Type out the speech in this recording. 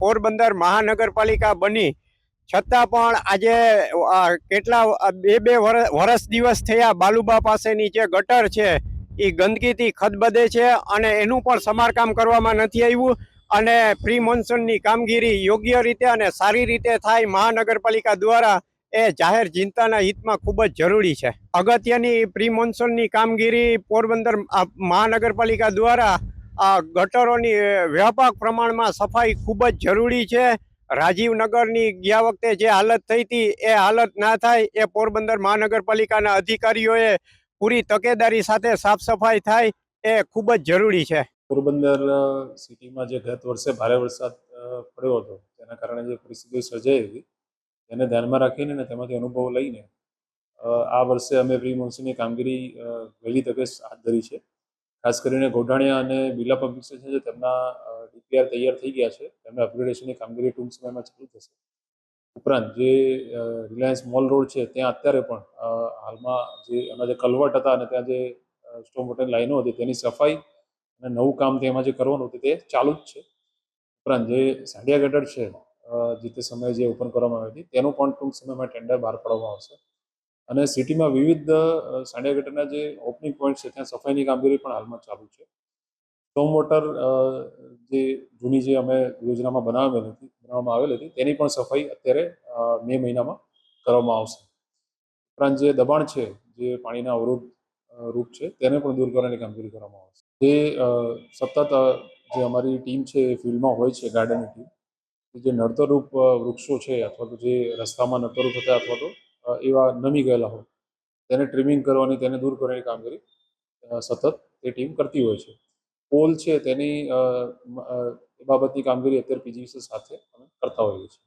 પોરબંદર મહાનગરપાલિકા બની છતાં પણ આજે કેટલા બે વર્ષ દિવસ થયા બાલુબા પાસેની જે ગટર છે એ ગંદકીથી ખદબદે છે અને એનું પણ સમારકામ કરવામાં નથી આવ્યું અને પ્રી મોન્સૂનની કામગીરી યોગ્ય રીતે અને સારી રીતે થાય મહાનગરપાલિકા દ્વારા એ જાહેર જનતાના હિતમાં ખૂબ જ જરૂરી છે. અગત્યની પ્રી મોન્સૂનની કામગીરી પોરબંદર મહાનગરપાલિકા દ્વારા ગટરોની વ્યાપક પ્રમાણમાં સફાઈ ખૂબ જ જરૂરી છે. રાજીવનગરની ગયા વખતે જે હાલત થઈ હતી એ હાલત ના થાય એ પોરબંદર મહાનગરપાલિકાના અધિકારીઓએ પૂરી તકેદારી સાથે સાફ સફાઈ થાય એ ખૂબ જ જરૂરી છે. પોરબંદર સિટીમાં જે ગત વર્ષે ભારે વરસાદ પડ્યો હતો તેના કારણે જે પરિસ્થિતિ સર્જાઈ હતી તેને ધ્યાનમાં રાખીને અને તેમાંથી અનુભવ લઈને આ વર્ષે અમે પ્રી મોન્સૂનની કામગીરી વહેલી તકે હાથ ધરી છે. ખાસ કરીને ગોઢાણીયા અને બિરલા પબ્લિક સ્ટેશન છે તેમના ડીપીઆર તૈયાર થઈ ગયા છે. તેમના અપગ્રેડેશનની કામગીરી ટૂંક સમયમાં ચાલુ થશે. ઉપરાંત જે રિલાયન્સ મોલ રોડ છે ત્યાં અત્યારે પણ હાલમાં જે એના જે કલવટ હતા અને ત્યાં જે સ્ટોમ વોટરની લાઈનો હતી તેની સફાઈ અને નવું કામ તેમાં જે કરવાનું હતું તે ચાલુ જ છે. ઉપરાંત જે સાંડિયા ગટર છે જે તે સમયે જે ઓપન કરવામાં આવી હતી તેનું પણ ટૂંક સમયમાં ટેન્ડર બહાર પાડવામાં આવશે અને સિટીમાં વિવિધ સાંડિયા ગટરના જે ઓપનિંગ પોઈન્ટ છે ત્યાં સફાઈની કામગીરી પણ હાલમાં ચાલુ છે. સ્ટોમ વોટર જે જૂની જે અમે યોજનામાં બનાવવામાં આવેલી હતી તેની પણ સફાઈ અત્યારે મે મહિનામાં કરવામાં આવશે. ઉપરાંત જે દબાણ છે જે પાણીના અવરોધ રૂપ છે તેને પણ દૂર કરવાની કામગીરી કરવામાં આવશે. જે સતત જે અમારી ટીમ છે એ ફિલ્ડમાં હોય છે, ગાર્ડનની ટીમ, જે નડતરરૂપ વૃક્ષો છે અથવા તો જે રસ્તામાં નડતરરૂપ હતા અથવા તો એવા નમી ગયેલા હોય તેને ટ્રીમિંગ કરવાની, તેને દૂર કરવાની કામગીરી સતત એ ટીમ કરતી હોય છે. પોલ છે તેની બાબતની કામગીરી અત્યારે પીજીવીસીએલ સાથે અમે કરતા હોઈએ છીએ.